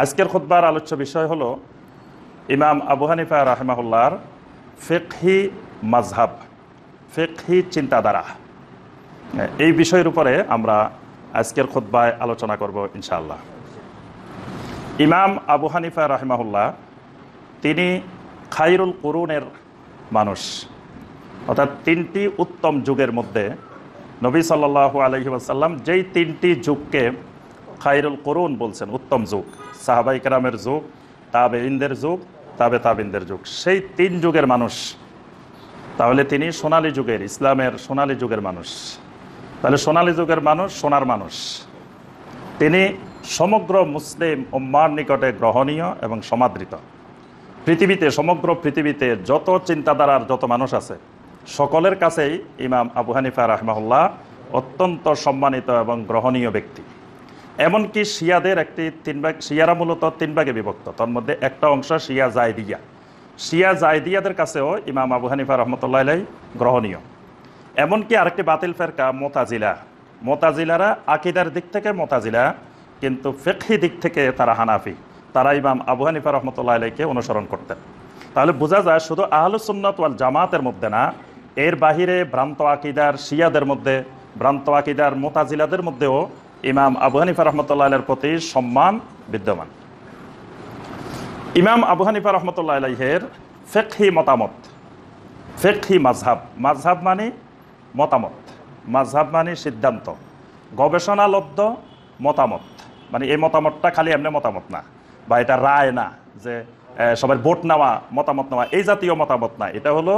আজকের খুতবার আলোচ্য বিষয় হলো ইমাম আবু হানিফা রাহিমাহুল্লাহর ফিকহি মাযহাব, ফিকহি চিন্তাধারা। এই বিষয়ের উপরে আমরা আজকের খুতবায় আলোচনা করব ইনশাআল্লাহ। ইমাম আবু হানিফা রাহিমাহুল্লাহ তিনি খায়রুল কুরুনের মানুষ, অর্থাৎ তিনটি উত্তম যুগের মধ্যে নবী সাল্লাল্লাহু আলাইহি ওয়াসাল্লাম যেই তিনটি যুগকে খায়রুল কুরুন বলছেন, উত্তম যুগ, সাহাবায়ে কেরামের যুগ, তাবেঈনদের যুগ, তাবেঈনদের যুগ, সেই তিন যুগের মানুষ। তাহলে তিনি সোনালী যুগের, ইসলামের সোনালী যুগের মানুষ। তাহলে সোনালী যুগের মানুষ, সোনার মানুষ। তিনি সমগ্র মুসলিম উম্মার নিকটে গ্রহণীয় এবং সমাদৃত। পৃথিবীতে, সমগ্র পৃথিবীতে যত চিন্তাধারার যত মানুষ আছে সকলের কাছেই ইমাম আবু হানিফা রাহিমাহুল্লাহ অত্যন্ত সম্মানিত এবং গ্রহণীয় ব্যক্তি। এমনকি শিয়াদের একটি তিন ভাগ, শিয়ারা মূলত তিন ভাগে বিভক্ত, তার মধ্যে একটা অংশ শিয়া জায়দিয়া। শিয়া জায়দিয়াদের কাছেও ইমাম আবু হানিফা রহমতুল্লাহ আলাইহি গ্রহণীয়। এমনকি আরেকটি বাতিল ফেরকা মুতাজিলা। মুতাজিলারা আকিদার দিক থেকে মুতাজিলা, কিন্তু ফিকহি দিক থেকে তারা হানাফি। তারা ইমাম আবু হানিফা রহমতুল্লাহ আলাইহিকে অনুসরণ করতেন। তাহলে বোঝা যায় শুধু আহলুস সুন্নাত ওয়াল জামাতের মধ্যে না, এর বাহিরে ভ্রান্ত আকিদার শিয়াদের মধ্যে, ভ্রান্ত আকিদার মুতাজিলাদের মধ্যেও ইমাম আবু হানিফা রহমতুল্লাহ আলাইহির প্রতি সম্মান বিদ্যমান। ইমাম আবু হানিফা রহমতুল্লাহ আলাইহির ফিকহি মতামত, ফিকহি মাযহাব, মাযহাব মানে মতামত, মাযহাব মানে সিদ্ধান্ত, গবেষণালব্ধ মতামত। মানে এই মতামতটা খালি এমনি মতামত না, বা এটা রায় না যে সবার ভোট নেওয়া, মতামত নেওয়া, এই জাতীয় মতামত না। এটা হলো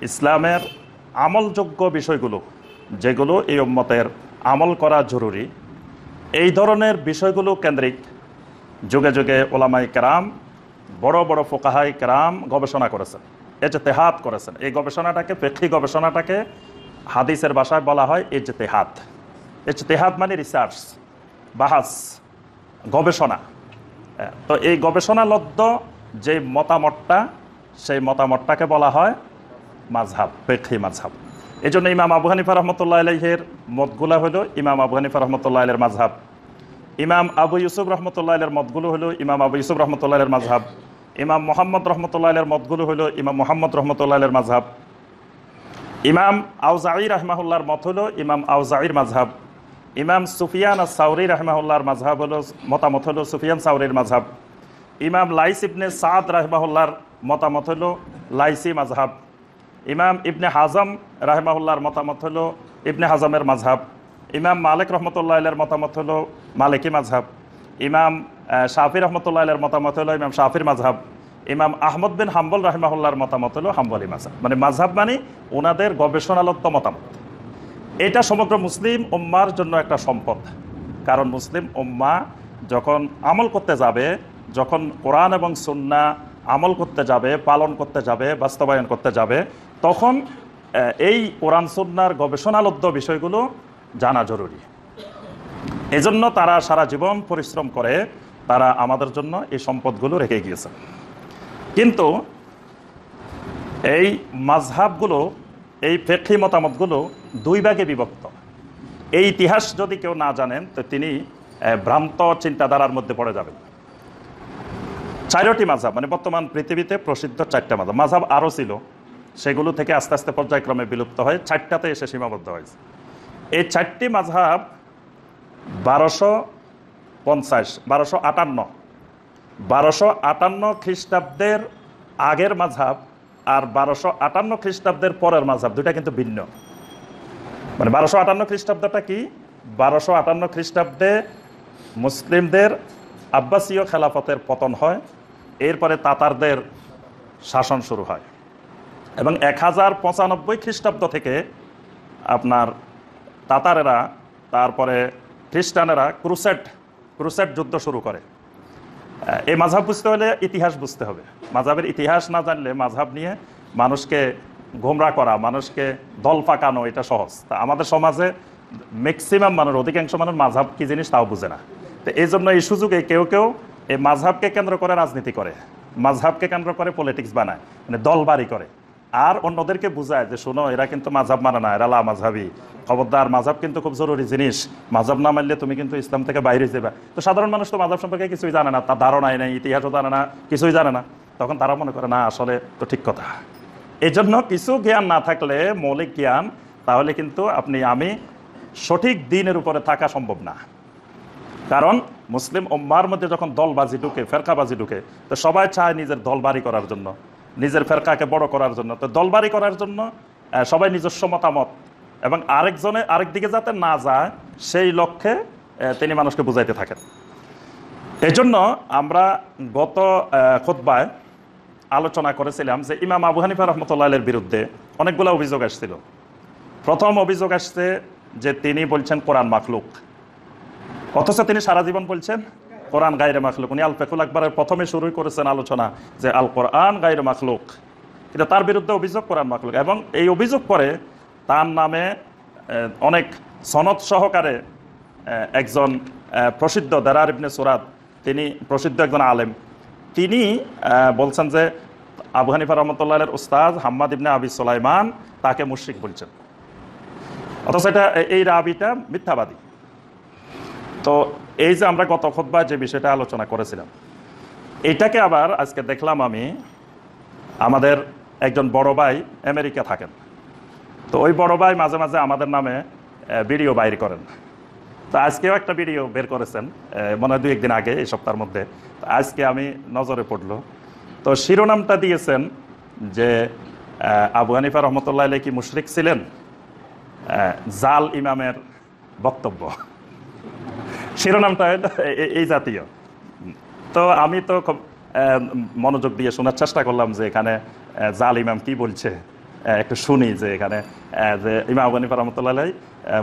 ইসলামের আমলযোগ্য বিষয়গুলো, যেগুলো এই উম্মতের আমল করা জরুরি। এই ধরনের বিষয়গুলো কেন্দ্রিক যুগে যুগে ওলামায়ে কেরাম, বড় বড় ফুকাহায়ে কেরাম গবেষণা করেছেন, ইজতিহাদ করেছেন। এই গবেষণাটাকে, ফিকহি গবেষণাটাকে হাদিসের ভাষায় বলা হয় ইজতিহাদ। ইজতিহাদ মানে রিসার্চ, বাহাস, গবেষণা। তো এই গবেষণালব্ধ যে মতামতটা, সেই মতামতটাকে বলা হয় মাযহাব, ফিকহি মাযহাব। এই জন্য ইমাম আবু হানিফা রহমতুল্লাহ আলাইহির মতগুলো হলো ইমাম আবু হানিফা রহমতুল্লাহ আলাইহির মাযহাব। ইমাম আবু ইউসুফ রহমতুল্লাহ আলাইহির মতগুলো হলো ইমাম আবু ইউসুফ রহমতুল্লাহ আলাইহির মাযহাব। ইমাম মুহাম্মদ রহমতুল্লাহ আলাইহির মতগুলো হলো ইমাম মুহাম্মদ রহমতুল্লাহ আলাইহির মাযহাব। ইমাম আউজাঈ রাহিমাহুল্লাহর মত হলো ইমাম আউজাঈর মাযহাব। ইমাম সুফিয়ান আস-সাওরী রাহিমাহুল্লাহর মাযহাব হলো, মতামত হলো সুফিয়ান সাওরীর মাযহাব। ইমাম লাইস ইবনে সাদ রাহিমাহুল্লাহর মতামত হলো লাইসি মাযহাব। ইমাম ইবনে হাজম রাহিমাহুল্লাহর মতামত হলো ইবনে হাজমের মাযহাব। ইমাম মালিক রহমতুল্লাহ আলাইহির মতামত হলো মালিকি মাযহাব। ইমাম শাফি রহমতুল্লাহ আলাইহির মতামত হলো ইমাম শাফির মাযহাব। ইমাম আহমদ বিন হাম্বল রাহিমাহুল্লাহর মতামত হলো হাম্বলি মাযহাব। মানে মাযহাব মানে ওনাদের গবেষণালব্ধ মতামত। এটা সমগ্র মুসলিম উম্মার জন্য একটা সম্পদ। কারণ মুসলিম উম্মা যখন আমল করতে যাবে, যখন কোরআন এবং সুন্নাহ আমল করতে যাবে, পালন করতে যাবে, বাস্তবায়ন করতে যাবে, তখন এই কোরআন সুন্নাহর গবেষণালব্ধ বিষয়গুলো জানা জরুরি। এজন্য তারা সারা জীবন পরিশ্রম করে তারা আমাদের জন্য এই সম্পদগুলো রেখে গিয়েছেন। কিন্তু এই মাযহাবগুলো, এই ফিকহি মতামতগুলো দুই ভাগে বিভক্ত। এই ইতিহাস যদি কেউ না জানেন তো তিনি ভ্রান্ত চিন্তাধারার মধ্যে পড়ে যাবেন। চারটি মাযহাব, মানে বর্তমান পৃথিবীতে প্রসিদ্ধ চারটা মাযহাব। মাযহাব আরও ছিল, সেগুলো থেকে আস্তে আস্তে পর্যায়ক্রমে বিলুপ্ত হয়, চারটাতে এসে সীমাবদ্ধ হয়েছে। এই চারটি মাযহাব 1258 খ্রিস্টাব্দের আগের মাযহাব আর 1258 খ্রিস্টাব্দের পরের মাযহাব, দুইটা কিন্তু ভিন্ন। মানে 1258 খ্রিস্টাব্দটা কি? 1258 খ্রিস্টাব্দে মুসলিমদের আব্বাসীয় খেলাফতের পতন হয়, এরপরে তাতারদের শাসন শুরু হয়, এবং 1095 খ্রিস্টাব্দ থেকে আপনার তাতারেরা, তারপরে খ্রিস্টানেরা ক্রুসেড যুদ্ধ শুরু করে। এই মাযহাব বুঝতে হলে ইতিহাস বুঝতে হবে। মাযহাবের ইতিহাস না জানলে মাযহাব নিয়ে মানুষকে গোমরাহ করা, মানুষকে দল পাকানো এটা সহজ। তা আমাদের সমাজে ম্যাক্সিমাম মানুষ, অধিকাংশ মানুষ মাযহাব কী জিনিস তাও বুঝে না। তো এই জন্য এই সুযোগে কেউ কেউ এই মাযহাবকে কেন্দ্র করে রাজনীতি করে, মাযহাবকে কেন্দ্র করে পলিটিক্স বানায়, মানে দলবাড়ি করে। আর অন্যদেরকে বুঝায় যে শোনো এরা কিন্তু মাযহাব মানে না, এরা লা মাযহাবী, খবরদার মাযহাব কিন্তু খুব জরুরি জিনিস, মাযহাব না মানলে তুমি কিন্তু ইসলাম থেকে বাইরে যাবে। তো সাধারণ মানুষ তো মাযহাব সম্পর্কে কিছুই জানে না, তার ধারণাই নেই, ইতিহাসও জানে না, কিছুই জানে না। তখন তারা মনে করে না আসলে তো ঠিক কথা। এই জন্য কিছু জ্ঞান না থাকলে, মৌলিক জ্ঞান, তাহলে কিন্তু আমি সঠিক দিনের উপরে থাকা সম্ভব না। কারণ মুসলিম উম্মার মধ্যে যখন দলবাজি ঢুকে, ফেরকাবাজি ঢুকে, তো সবাই চায় নিজের দলবাড়ি করার জন্য, নিজের ফেরকাকে বড় করার জন্য। তো দলবাড়ি করার জন্য সবাই নিজস্ব মতামত এবং আরেক দিকে যাতে না যায় সেই লক্ষ্যে তিনি মানুষকে বুঝাইতে থাকেন। এই জন্য আমরা গত খুতবায় আলোচনা করেছিলাম যে ইমাম আবু হানিফা রহমতুল্লাহের বিরুদ্ধে অনেকগুলো অভিযোগ আসছিল। প্রথম অভিযোগ আসছে যে তিনি বলছেন কোরআন মাখলুক, অথচ তিনি সারা জীবন বলছেন কোরআন গায়রে মাখলুক। উনি আল ফিকুল আকবরের প্রথমে শুরুই করেছেন আলোচনা যে আল কোরআন গায়রে মাখলুক, কিন্তু তার বিরুদ্ধে অভিযোগ কোরআন মাখলুক। এবং এই অভিযোগ করে তার নামে অনেক সনদ সহকারে একজন প্রসিদ্ধ দারার ইবনে সুরাদ, তিনি প্রসিদ্ধ একজন আলেম, তিনি বলছেন যে আবু হানিফা রহমতুল্লাহের উস্তাদ হাম্মাদ ইবনে আবি সুলাইমান তাকে মুশরিক বলছেন, অথচ এই রাবিটা মিথ্যাবাদী। তো এই যে আমরা গত খুতবায় যে বিষয়টা আলোচনা করেছিলাম, এটাকে আবার আজকে দেখলাম আমি, আমাদের একজন বড় ভাই আমেরিকা থাকেন, তো ওই বড় ভাই মাঝে মাঝে আমাদের নামে ভিডিও বাইর করেন। তো আজকেও একটা ভিডিও বের করেছেন, মনে হয় 2-1 দিন আগে, এই সপ্তাহের মধ্যে। আজকে আমি নজরে পড়লো, তো শিরোনামটা দিয়েছেন যে আবু হানিফা রহমতুল্লাহ আলাইহি কি মুশরিক ছিলেন, জাল ইমামের বক্তব্য। শিরোনামটা এই জাতীয়। তো আমি তো খুব মনোযোগ দিয়ে শোনার চেষ্টা করলাম যে এখানে জাল ইমাম কি বলছে, একটু শুনি যে এখানে যে ইমাম আবু হানিফা রহমতুল্লাহ আলাইহি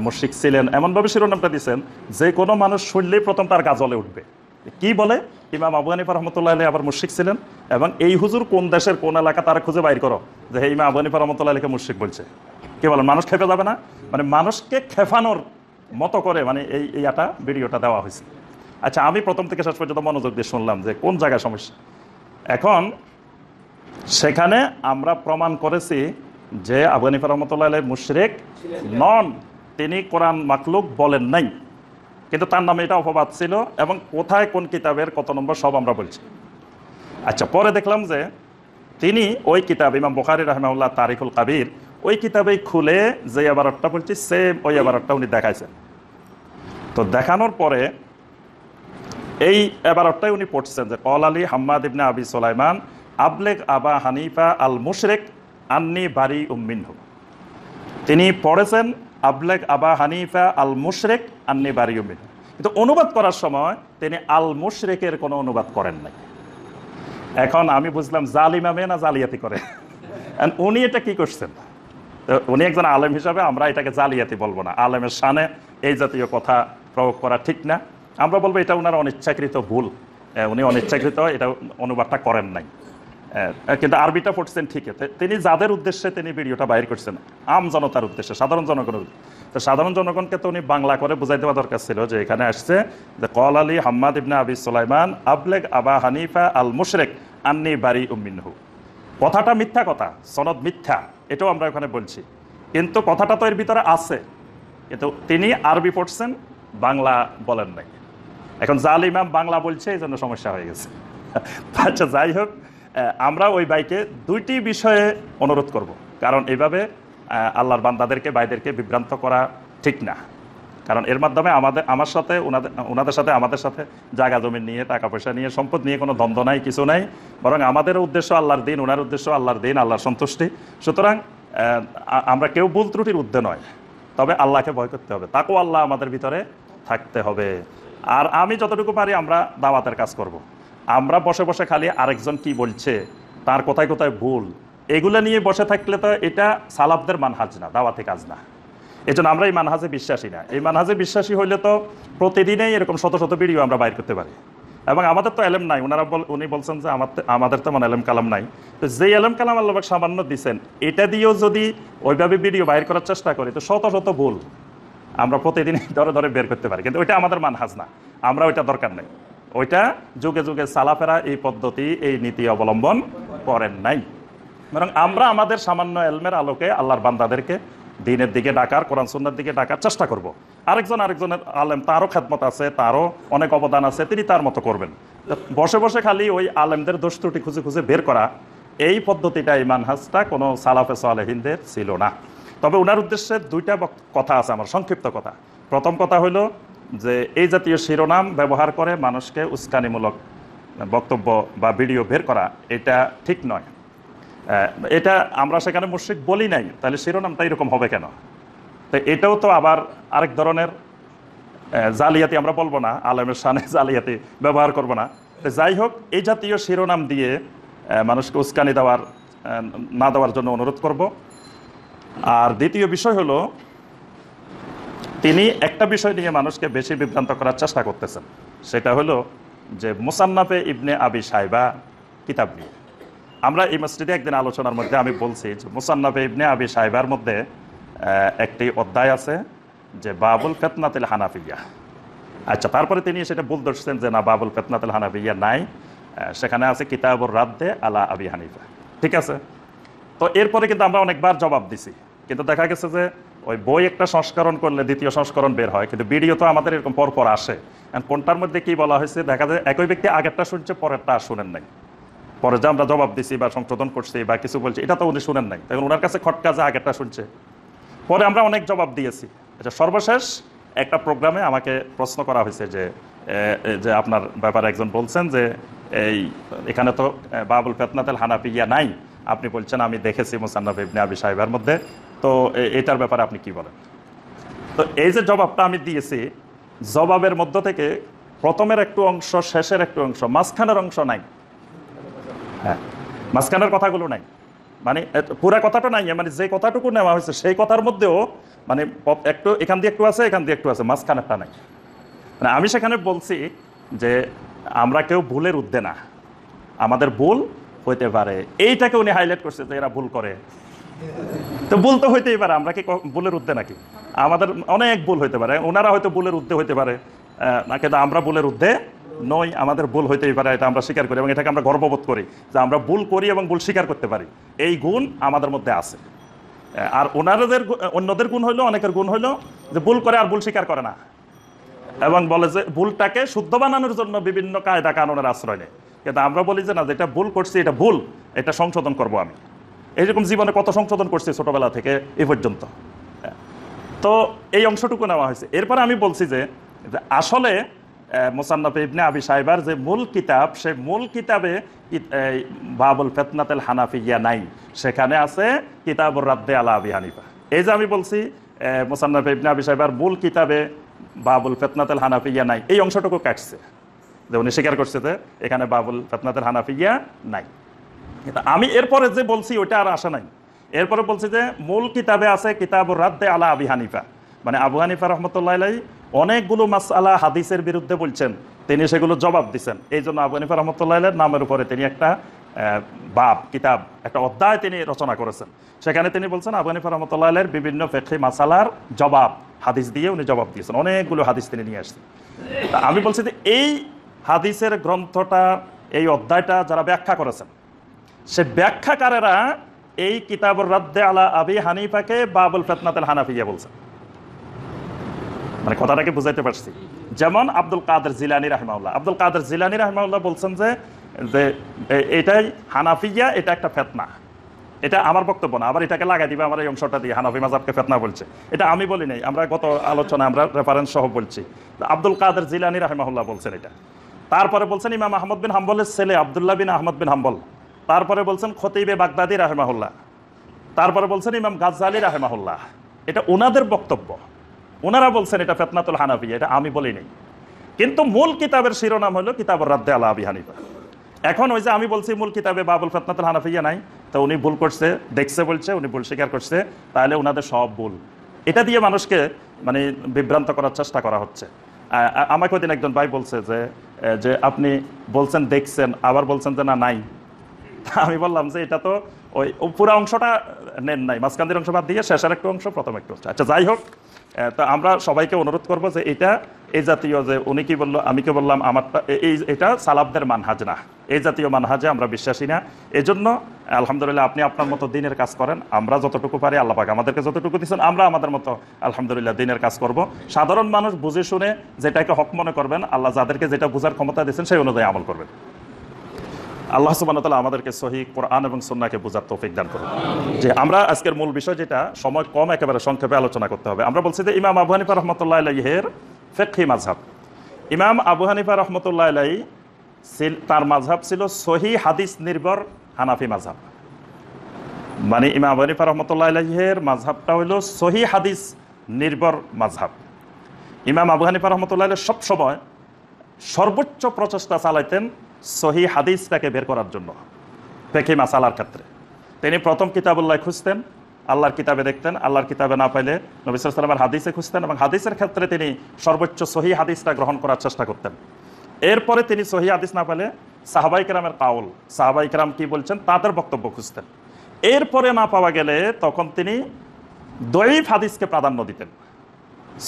মুশরিক ছিলেন এমনভাবে শিরোনামটা দিয়েছেন যে কোনো মানুষ শুনলেই প্রথম তার গা জ্বলে উঠবে। কি বলে, ইমাম আবু হানিফা রহমতুল্লাহ আলাইহি আবার মুশরিক ছিলেন, এবং এই হুজুর কোন দেশের কোন এলাকা তারা খুঁজে বাইর করো যে হে ইমাম আবু হানিফা রহমতুল্লাহ আলাইহিকে মুশরিক বলছে। কি বলেন, মানুষ খেপে যাবে না? মানে মানুষকে খেফানোর মতো করে মানে এই ভিডিওটা দেওয়া হয়েছে। আচ্ছা, আমি প্রথম থেকে শেষ পর্যন্ত মনোযোগ দিয়ে শুনলাম যে কোন জায়গায় সমস্যা। এখন সেখানে আমরা প্রমাণ করেছি যে আবু হানিফা রহমতুল্লাহ আলাইহি মুশরিক নন, তিনি কোরআন মাখলুক বলেন নাই, কিন্তু তার নামে এটা অপবাদ ছিল, এবং কোথায় কোন কিতাবের কত নম্বর সব আমরা বলছি। আচ্ছা, পরে দেখলাম যে তিনি ওই কিতাব ইমাম বুখারী রাহিমাহুল্লাহ তারিখুল কাবির, ওই কিতাবেই খুলে যে এবারটা বলছি সেম ওই এবারটা উনি দেখাইছেন। তো দেখানোর পরে এই এবারটাই উনি পড়ছেন যে কল আলী হাম্মাদ ইবনে আবি সুলাইমান আবলেগ আবা হানিফা আল মুশরিক আন্নি বারি মিনহু। তিনি পড়েছেন আবলেগ আবা হানিফা আল মুশরিক আন্নি বারি মিনহু, কিন্তু অনুবাদ করার সময় তিনি আল মুশরিকের কোনো অনুবাদ করেন নাই। এখন আমি বুঝলাম জাল ইমামে না জালিয়াতি করে। উনি এটা কি করছেন, উনি একজন আলেম হিসাবে আমরা এটাকে জালিয়াতি বলবো না, আলেমের শানে এই জাতীয় কথা প্রয়োগ করা ঠিক না। আমরা বলবো এটা ওনার অনিচ্ছাকৃত ভুল, উনি অনিচ্ছাকৃত এটা অনুবাদটা করেন নাই, কিন্তু আরবিটা পড়ছেন ঠিকই। তিনি যাদের উদ্দেশ্যে তিনি ভিডিওটা বাইর করছেন, আম জনতার উদ্দেশ্যে, সাধারণ জনগণের। তো সাধারণ জনগণকে তো উনি বাংলা করে বুঝাই দেওয়া দরকার ছিল যে এখানে আসছে যে কল আলী হাম্মাদ ইবনে আবি সুলাইমান আবলেগ আবা হানিফা আল মুশরিক আন্নি বারি মিনহু। কথাটা মিথ্যা কথা, সনদ মিথ্যা, এটাও আমরা ওখানে বলছি, কিন্তু কথাটা তো এর ভিতরে আছে, কিন্তু তিনি আরবি পড়ছেন, বাংলা বলেন নাই। এখন জাল ইমাম বাংলা বলছে, এই জন্য সমস্যা হয়ে গেছে। আচ্ছা, যাই হোক, আমরা ওই ভাইকে 2টি বিষয়ে অনুরোধ করব, কারণ এইভাবে আল্লাহর বান্দাদেরকে ভাইদেরকে বিভ্রান্ত করা ঠিক না। কারণ এর মাধ্যমে আমার সাথে ওনাদের সাথে আমাদের সাথে জায়গা জমি নিয়ে, টাকা পয়সা নিয়ে, সম্পদ নিয়ে কোনো দ্বন্দ্ব নাই, কিছু নাই, বরং আমাদের উদ্দেশ্য আল্লাহর দিন, ওনার উদ্দেশ্য আল্লাহর দিন, আল্লাহর সন্তুষ্টি। সুতরাং আমরা কেউ ভুল ত্রুটির ঊর্ধ্বে নয়, তবে আল্লাহকে ভয় করতে হবে, তাকওয়া আল্লাহ আমাদের ভিতরে থাকতে হবে। আর আমি যতটুকু পারি আমরা দাওয়াতের কাজ করব। আমরা বসে বসে খালি আরেকজন কি বলছে, তার কোথায় কোথায় ভুল, এগুলো নিয়ে বসে থাকলে তো এটা সালাফদের মানহাজ না, দাওয়াতি কাজ না। এই জন্য আমরা এই মানহাজে বিশ্বাসী না। এই মানহাজে বিশ্বাসী হইলে তো প্রতিদিনেই এরকম শত শত ভিডিও আমরা বাইর করতে পারি, এবং আমাদের তো এলেম নাই। উনি বলছেন যে আমাদের তেমন এলেম কালাম নাই, তো যে এলেম কালাম আল্লাহ সামান্য দিচ্ছেন, এটা দিয়েও যদি ওইভাবে ভিডিও বাইর করার চেষ্টা করি তো শত শত ভুল আমরা প্রতিদিনই ধরে ধরে বের করতে পারি, কিন্তু ওইটা আমাদের মানহাজ না, আমরা ওইটা দরকার নেই। ওইটা যুগে যুগে সালাফেরা এই পদ্ধতি, এই নীতি অবলম্বন করেন নাই। বরং আমরা আমাদের সামান্য এলমের আলোকে আল্লাহর বান্দাদেরকে দিনের দিকে ডাকার, কোরআন সুন্নাহর দিকে ডাকার চেষ্টা করব। আরেকজনের আলেম, তারও খেদমত আছে, তারও অনেক অবদান আছে, তিনি তার মতো করবেন। বসে বসে খালি ওই আলেমদের দোষ ত্রুটি খুঁজে খুঁজে বের করা, এই পদ্ধতিটা, এই মানহাজটা কোনো সালাফে সালেহিনদের ছিল না। তবে ওনার উদ্দেশ্যে দুইটা কথা আছে আমার, সংক্ষিপ্ত কথা। প্রথম কথা হলো যে এই জাতীয় শিরোনাম ব্যবহার করে মানুষকে উস্কানিমূলক বক্তব্য বা ভিডিও বের করা, এটা ঠিক নয়। এটা আমরা সেখানে মুশরিক বলি নাই, তাহলে শিরোনামটা এরকম হবে কেন? তো এটাও তো আবার আরেক ধরনের জালিয়াতি, আমরা বলবো না আলেমের শানে জালিয়াতি ব্যবহার করব না। তো যাই হোক, এই জাতীয় শিরোনাম দিয়ে মানুষকে উস্কানি না দেওয়ার জন্য অনুরোধ করব। আর দ্বিতীয় বিষয় হলো, তিনি একটা বিষয় নিয়ে মানুষকে বেশি বিভ্রান্ত করার চেষ্টা করতেছেন, সেটা হলো যে মুসান্নাফে ইবনে আবি শাইবা কিতাব নিয়ে। আমরা এই মসজিদে একদিন আলোচনার মধ্যে আমি বলছি যে মুসান্নাফে ইবনে আবি শাইবার মধ্যে একটি অধ্যায় আছে যে বাবুল ফিতনাতুল হানাফিয়া। আচ্ছা, তারপরে তিনি সেটা ভুল ধরছেন যে না, বাবুল ফিতনাতুল হানাফিয়া নাই, সেখানে আছে কিতাবুর রাদ্দে আলা আবি হানিফা। ঠিক আছে, তো এরপরে কিন্তু আমরা অনেকবার জবাব দিছি, কিন্তু দেখা গেছে যে ওই বই একটা সংস্করণ করলে দ্বিতীয় সংস্করণ বের হয়, কিন্তু ভিডিও তো আমাদের এরকম পরপর আসে। কোনটার মধ্যে কি বলা হয়েছে দেখা যায় একই ব্যক্তি আগেরটা শুনছে, পরেরটা শুনেন নাই। পরে যে আমরা জবাব দিছি বা সংশোধন করছি বা কিছু বলছি, এটা তো উনি শুনেন নাই, তখন ওনার কাছে খটকা যে আগেরটা শুনছে। পরে আমরা অনেক জবাব দিয়েছি। আচ্ছা, সর্বশেষ একটা প্রোগ্রামে আমাকে প্রশ্ন করা হয়েছে যে আপনার ব্যাপারে একজন বলছেন যে এখানে তো বাবুল ফিতনাতুল হানাফিয়া নাই, আপনি বলছেন আমি দেখেছি মুসান্নাফ ইবনে আবি শাইবার মধ্যে, তো এটার ব্যাপারে আপনি কি বলেন? তো এই যে জবাবটা আমি দিয়েছি, জবাবের মধ্য থেকে প্রথমের একটু অংশ, শেষের একটু অংশ, মাঝখানের অংশ নাই। হ্যাঁ, মাঝখানের কথাগুলো নাই, মানে পুরা কথাটা নাই, মানে যে কথাটুকু নেওয়া হয়েছে সেই কথার মধ্যেও মানে একটু এখান দিয়ে একটু আছে, এখান দিয়ে একটু আছে, মাঝখানেরটা নাই। মানে আমি সেখানে বলছি যে আমরা কেউ ভুলের ঊর্ধ্বে না, আমাদের ভুল হইতে পারে, এইটাকে উনি হাইলাইট করছে যে এরা ভুল করে। তো ভুল তো হইতেই পারে, আমরা কি ভুলের ঊর্ধ্বে নাকি? আমাদের অনেক ভুল হইতে পারে, ওনারা হয়তো ভুলের ঊর্ধ্বে হইতে পারে না, কিন্তু আমরা ভুলের ঊর্ধ্বে নই, আমাদের ভুল হইতেই পারে, এটা আমরা স্বীকার করি এবং এটাকে আমরা গর্ববোধ করি যে আমরা ভুল করি এবং ভুল স্বীকার করতে পারি, এই গুণ আমাদের মধ্যে আছে। আর ওনাদের অন্যদের গুণ হইলো, অনেকের গুণ হইলো যে ভুল করে আর ভুল স্বীকার করে না, এবং বলে যে ভুলটাকে শুদ্ধ বানানোর জন্য বিভিন্ন কায়দা কানুনের আশ্রয় নেয়। কিন্তু আমরা বলি যে না, যেটা ভুল করছি এটা ভুল, এটা সংশোধন করব আমি। এইরকম জীবনে কত সংশোধন করছি ছোটবেলা থেকে এ পর্যন্ত। তো এই অংশটুকু নেওয়া হয়েছে। এরপরে আমি বলছি যে আসলে মুসান্নাফ ইবনে আবি শাইবার যে মূল কিতাব, সেই মূল কিতাবে বাবুল ফিতনাতুল হানাফিয়া নাই, সেখানে আছে কিতাবুর রাদ্দে আলা আবি হানিফা। এই যে আমি বলছি মুসান্নাফ ইবনে আবি শাইবার মূল কিতাবে বাবুল ফিতনাতুল হানাফিয়া নাই, এই অংশটুকু কাটছে, যে উনি স্বীকার করছে যে এখানে বাবুল ফিতনাতুল হানাফিয়া নাই। কিন্তু আমি এরপরে যে বলছি ওইটা আর আসে নাই। এরপরে বলছি যে মূল কিতাবে আছে কিতাবুর রাদ্দে আলা আবি হানিফা, মানে আবু হানিফা রহমতুল্লাহ আলাইহি অনেকগুলো মাসআলা হাদিসের বিরুদ্ধে বলছেন, তিনি সেগুলো জবাব দিচ্ছেন। এই জন্য আবু হানিফা রহমতুল্লাহ আলাইহির নামের উপরে তিনি একটা কিতাব, একটা অধ্যায় তিনি রচনা করেছেন। সেখানে তিনি বলছেন আবু হানিফা রহমতুল্লাহ আলাইহির বিভিন্ন ফিকহি মাসালার জবাব হাদিস দিয়ে উনি জবাব দিয়েছেন, অনেকগুলো হাদিস তিনি নিয়ে আসছেন। আমি বলছি যে এই হাদিসের গ্রন্থটা, এই অধ্যায়টা যারা ব্যাখ্যা করেছেন, সে ব্যাখ্যাকারেরা এই কিতাবুর রাদ্দে আলা আবি হানিফাকে বাবুল ফিতনাতুল হানাফিয়া বলছেন। মানে কথাটাকে বুঝাইতে পারছি। যেমন আব্দুল কাদের জিলানী রাহিমাহুল্লাহ, আব্দুল কাদের জিলানী রাহিমাহুল্লাহ বলছেন যে এটাই হানাফিয়া, এটা একটা ফিতনা। এটা আমার বক্তব্য না, আবার এটাকে লাগাই দিবে আমার এই অংশটা দিয়ে, হানাফি মাযহাবকে ফিতনা বলছে, এটা আমি বলি নাই, আমরা গত আলোচনা আমরা রেফারেন্স সহ বলছি। আব্দুল কাদের জিলানী রাহিমাহুল্লাহ বলছেন এটা। তারপরে বলছেন ইমাম আহমদ বিন হাম্বলের ছেলে আব্দুল্লাহ বিন আহমদ বিন হাম্বল, তারপরে বলছেন খতিবে বাগদাদি রাহিমাহুল্লাহ, তারপরে বলছেন ইমাম গাজ্জালি রাহিমাহুল্লাহ। এটা ওনাদের বক্তব্য, ওনারা বলছেন এটা ফিতনাতুল হানাফিয়া, এটা আমি বলি নাই। কিন্তু মূল কিতাবের শিরোনাম হলো কিতাবুর রাদ্দে আলা আবি হানিফা। এখন ওই যে আমি বলছি মূল কিতাবে বাবুল ফিতনাতুল হানাফিয়া নাই, তো উনি ভুল করছে, দেখছে বলছে, উনি ভুল স্বীকার করছে, তাহলে ওনাদের সব ভুল। এটা দিয়ে মানুষকে মানে বিভ্রান্ত করার চেষ্টা করা হচ্ছে। আমাকে ওই দিন একজন ভাই বলছে যে আপনি বলছেন দেখছেন, আবার বলছেন যে না নাই। আমি বললাম যে এটা তো ওই পুরো অংশটা নেন নাই, মাঝখানের অংশ বাদ দিয়ে শেষের একটু অংশ, প্রথম একটু। আচ্ছা, যাই হোক, তো আমরা সবাইকে অনুরোধ করবো যে এটা এই জাতীয় যে উনি কি বললো, আমি কি বললাম, আমারটা এটা সালাফদের মানহাজ না। এই জাতীয় মানহাজে আমরা বিশ্বাসী না। এজন্য আলহামদুলিল্লাহ আপনি আপনার মতো দিনের কাজ করেন, আমরা যতটুকু পারি আল্লাহ পাক আমাদেরকে যতটুকু দিচ্ছেন আমরা আমাদের মতো আলহামদুলিল্লাহ দিনের কাজ করব। সাধারণ মানুষ বুঝে শুনে যেটাকে হক মনে করবেন, আল্লাহ যাদেরকে যেটা বোঝার ক্ষমতা দিয়েছেন সেই অনুযায়ী আমল করবেন। আল্লাহ সুবহানাহু ওয়া তাআলা আমাদেরকে সহিহ কোরআন এবং সুন্নাহকে বোঝার তৌফিক দান করুন। যে আমরা আজকের মূল বিষয়, যেটা সময় কম, একেবারে সংক্ষেপে আলোচনা করতে হবে। আমরা বলছি যে ইমাম আবু হানিফা রাহমাতুল্লাহি আলাইহির ফিকহি মাযহাব। ইমাম আবু হানিফা রাহমাতুল্লাহি আলাইহি তার মাযহাব ছিল সহিহ হাদিস নির্ভর হানাফি মাযহাব। মানে ইমাম আবু হানিফা রাহমাতুল্লাহি আলাইহির মাযহাবটা হলো সহিহ হাদিস নির্ভর মাযহাব। ইমাম আবু হানিফা রাহমাতুল্লাহি আলাইহি সব সময় সর্বোচ্চ প্রচেষ্টা চালাইতেন সহিহ হাদিসটাকে বের করার জন্য ফিকহি মাসালার ক্ষেত্রে। তিনি প্রথম কিতাবুল্লাহ খুঁজতেন, আল্লাহর কিতাবে দেখতেন, আল্লাহর কিতাবে না পাইলে নবী সাল্লাল্লাহু আলাইহি ওয়াসাল্লামের হাদিসে খুঁজতেন, এবং হাদিসের ক্ষেত্রে তিনি সর্বোচ্চ সহিহ হাদিসটা গ্রহণ করার চেষ্টা করতেন। এরপরে তিনি সহিহ হাদিস না পেলে সাহাবায়ে কেরামের কাউল, সাহাবায়ে কেরাম কি বলছেন তাদের বক্তব্য খুঁজতেন। এরপরে না পাওয়া গেলে তখন তিনি দঈফ হাদিসকে প্রাধান্য দিতেন।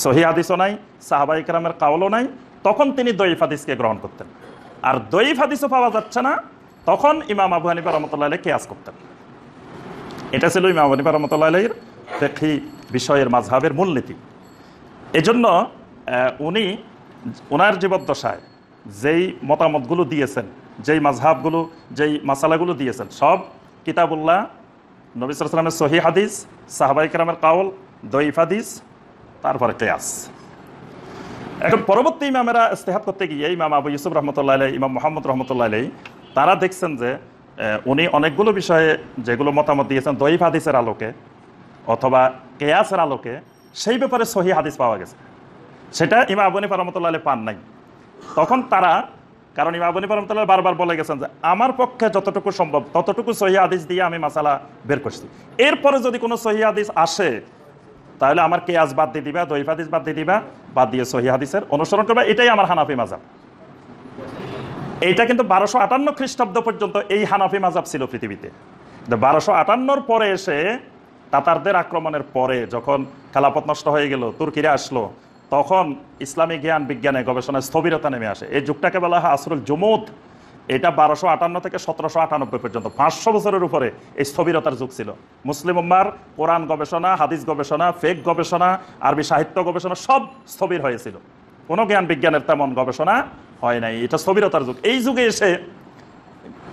সহিহ হাদিসও নাই, সাহাবায়ে কেরামের কাউলও নাই, তখন তিনি দঈফ হাদিসকে গ্রহণ করতেন। আর দঈফ হাদিসও পাওয়া যাচ্ছে না, তখন ইমাম আবু হানিফা রাহমাতুল্লাহি আলাইহি কিয়াস করতেন। এটা ছিল ইমাম আবু হানিফা রাহমাতুল্লাহি আলাইহির ফিকহি বিষয়ের মাযহাবের মূলনীতি। এজন্য উনি ওনার জীবদ্দশায় যেই মতামতগুলো দিয়েছেন, যেই মাযহাবগুলো, যেই মাসালাগুলো দিয়েছেন, সব কিতাবুল্লাহ, নবী সাল্লাল্লাহু আলাইহি ওয়াসাল্লামের সহিহ হাদিস, সাহাবায়ে কেরামের কাউল, দঈফ হাদিস, তারপরে কিয়াস। এখন পরবর্তী ইমামেরা ইজতিহাদ করতে গিয়ে ইমাম আবু ইউসুফ রাহমাতুল্লাহি আলাইহি, ইমাম মুহাম্মদ রাহমাতুল্লাহি আলাইহি, তারা দেখছেন যে উনি অনেকগুলো বিষয়ে যেগুলো মতামত দিয়েছেন দঈফ হাদিসের আলোকে অথবা কিয়াসের আলোকে, সেই ব্যাপারে সহিহ হাদিস পাওয়া গেছে, সেটা ইমাম আবু হানিফা রাহমাতুল্লাহি আলাইহি পান নাই। তখন তারা, কারণ ইমাম আবু হানিফা রাহমাতুল্লাহি আলাইহি বারবার বলে গেছেন যে আমার পক্ষে যতটুকু সম্ভব ততটুকু সহিহ হাদিস দিয়ে আমি মাসালা বের করছি, এরপরে যদি কোনো সহিহ হাদিস আসে তাহলে আমার কিয়াস বাদ দিয়ে দিবা, দঈফ হাদিস বাদ দিয়ে দিবা, বাদ দিয়ে সহিহ হাদিসের অনুসরণ করবা। এটাই আমার হানাফি মাযহাব। এইটা কিন্তু 1258 খ্রিস্টাব্দ পর্যন্ত এই হানাফি মাযহাব ছিল পৃথিবীতে। 1258 পরে এসে তাতারদের আক্রমণের পরে যখন খেলাফত নষ্ট হয়ে গেল, তুর্কিরা আসলো, তখন ইসলামী জ্ঞান বিজ্ঞানে গবেষণায় স্থবিরতা নেমে আসে। এই যুগটাকে বলা হয় আসরুল জুমুদ। এটা 1258 থেকে 1798 পর্যন্ত 500 বছরের উপরে এই স্থবিরতার যুগ ছিল। মুসলিম উম্মার কোরআন গবেষণা, হাদিস গবেষণা, ফিকহ গবেষণা, আরবি সাহিত্য গবেষণা সব স্থবির হয়েছিল। কোনো জ্ঞান বিজ্ঞানের তেমন গবেষণা হয় নাই। এটা স্থবিরতার যুগ। এই যুগে এসে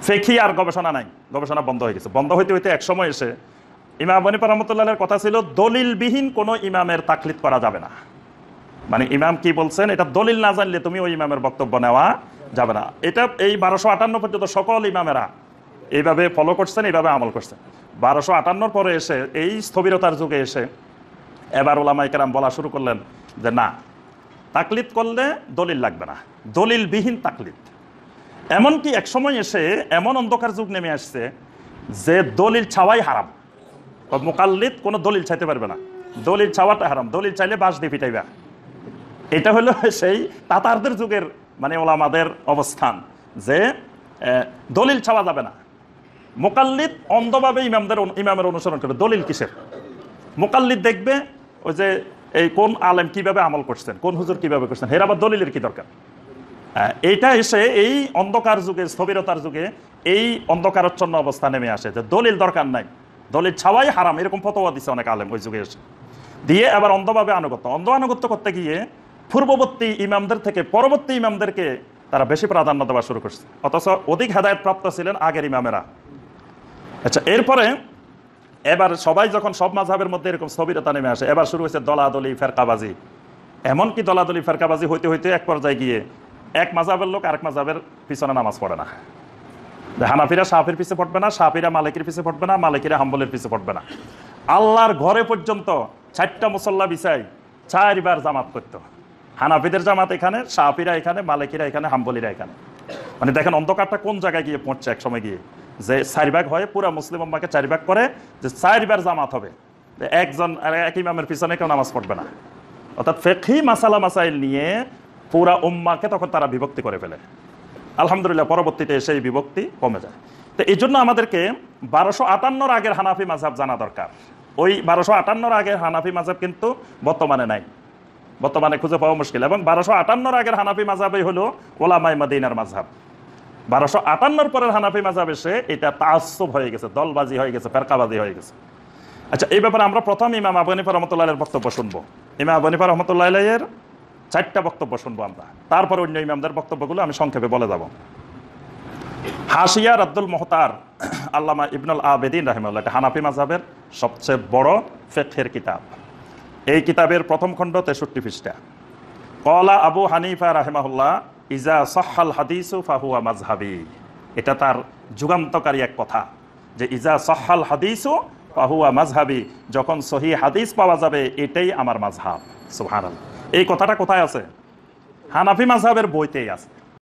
ফিকহি আর গবেষণা নাই, গবেষণা বন্ধ হয়ে গেছে। বন্ধ হইতে হইতে এক সময় এসে ইমাম আবু হানিফা রাহমাতুল্লাহি আলাইহির কথা ছিল দলিলবিহীন কোনো ইমামের তাকলিদ করা যাবে না। মানে ইমাম কি বলছেন এটা দলিল না জানলে তুমি ওই ইমামের বক্তব্য নেওয়া যাবে না। এটা এই 1258 পর্যন্ত সকল ইমামেরা এইভাবে ফলো করছেন, এইভাবে আমল করছেন। 1258 পরে এসে এই স্থবিরতার যুগে এসে এবার ওলামায়ে কেরাম বলা শুরু করলেন যে না, তাকলিদ করলে দলিল লাগবে না, দলিলবিহীন তাকলিদ। এমনকি এক সময় এসে এমন অন্ধকার যুগ নেমে আসছে যে দলিল ছাওয়াই হারাম। মুকাল্লিদ কোনো দলিল চাইতে পারবে না, দলিল ছাওয়াটা হারাম, দলিল চাইলে বাঁশ দিয়ে পিটাইবা। এটা হলো সেই তাতারদের যুগের মানে ওলামাদের অবস্থান যে দলিল ছাওয়া যাবে না। মুকাল্লিদ অন্ধভাবে ইমামের অনুসরণ করবে, দলিল কিসের? মুকাল্লিদ দেখবে ওই যে এই কোন আলেম কিভাবে আমল করছেন, কোন হুজুর কিভাবে করছেন, এর আবার দলিলের কি দরকার? এইটা এসে এই অন্ধকার যুগে, স্থবিরতার যুগে এই অন্ধকারচ্ছন্ন অবস্থা নেমে আসে যে দলিল দরকার নাই, দলিল ছাওয়াই হারাম, এরকম ফতোয়া দিচ্ছে অনেক আলেম ওই যুগে এসে। দিয়ে আবার অন্ধভাবে আনুগত্য, অন্ধ আনুগত্য করতে গিয়ে পূর্ববর্তী ইমামদের থেকে পরবর্তী ইমামদেরকে তারা বেশি প্রাধান্য দেওয়া শুরু করছে, অথচ অধিক হেদায়েত প্রাপ্ত ছিলেন আগের ইমামেরা। আচ্ছা, এরপরে এবার সবাই যখন সব মাযহাবের মধ্যে এরকম স্থবিরতা নেমে আসে, এবার শুরু হয়েছে দলাদলি, ফেরকাবাজি। এমনকি দলাদলি, ফেরকাবাজি হইতে হইতে এক পর্যায়ে গিয়ে এক মাযহাবের লোক আরেক মাযহাবের পিছনে নামাজ পড়ে না। হানাফিরা শাফির পিছে পড়বে না, শাফিরা মালিকের পিছে পড়বে না, মালিকিরা হাম্বলের পিছে পড়বে না। আল্লাহর ঘরে পর্যন্ত 4টা মুসল্লা বিছাই 4 বার জামাত করতো। হানাফিদের জামাত এখানে, শাফিরা এখানে, মালিকিরা এখানে, হাম্বলিরা এখানে। মানে দেখেন অন্ধকারটা কোন জায়গায় গিয়ে পৌঁছছে এক সময় গিয়ে, যে 4 ভাগ হয়, পুরা মুসলিম উম্মাহকে 4 ভাগ করে, যে 4 বার জামাত হবে, একজন এক ইমামের পিছনে কেউ নামাজ পড়বে না। অর্থাৎ ফিকহি মাসালা মাসাইল নিয়ে পুরা উম্মাহকে তখন তারা বিভক্তি করে ফেলে। আলহামদুলিল্লাহ পরবর্তীতে সেই বিভক্তি কমে যায়। তো এই জন্য আমাদেরকে 1258 আগের হানাফি মাযহাব জানা দরকার। ওই 1258 আগের হানাফি মাযহাব কিন্তু বর্তমানে নাই, বর্তমানে খুঁজে পাওয়া মুশকিল। এবং 1258 আগের হানাফি মাযহাবই হলো ওলামায়ে মদিনার মাযহাব। 1258 পরের হানাফি মাযহাব এসে এটা তাআসসুব হয়ে গেছে, দলবাজি হয়ে গেছে, ফেরকাবাজি হয়ে গেছে। আচ্ছা, এই ব্যাপারে আমরা প্রথম ইমাম আবু হানিফা রাহমাতুল্লাহ আলাইহির বক্তব্য শুনবো। ইমাম আবু হানিফা রাহমাতুল্লাহ আলাইহির 4টা বক্তব্য শুনবো আমরা, তারপর অন্য ইমামদের বক্তব্যগুলো আমি সংক্ষেপে বলে যাব। হাশিয়া রাদ্দুল মুহতার আল্লামা ইবনুল আবেদিন রাহিমাহুল্লাহ, এটা হানাফি মাযহাবের সবচেয়ে বড় ফিকহের কিতাব। এই কিতাবের প্রথম খণ্ড 63 পৃষ্ঠা। ক্বালা আবু হানিফা রাহিমাহুল্লাহ ইজা সাহহাল হাদিসু ফাহুয়া মাযহাবি। এটা তার যুগান্তকারী এক কথা যে ইজা সাহহাল হাদিসু ফাহুয়া মাযহাবি, যখন সহিহ হাদিস পাওয়া যাবে এটাই আমার মাযহাব। সুবহানাল্লাহ। এই কথাটা কোথায় আছে? হানাফি মাযহাবের বইতেই আছে।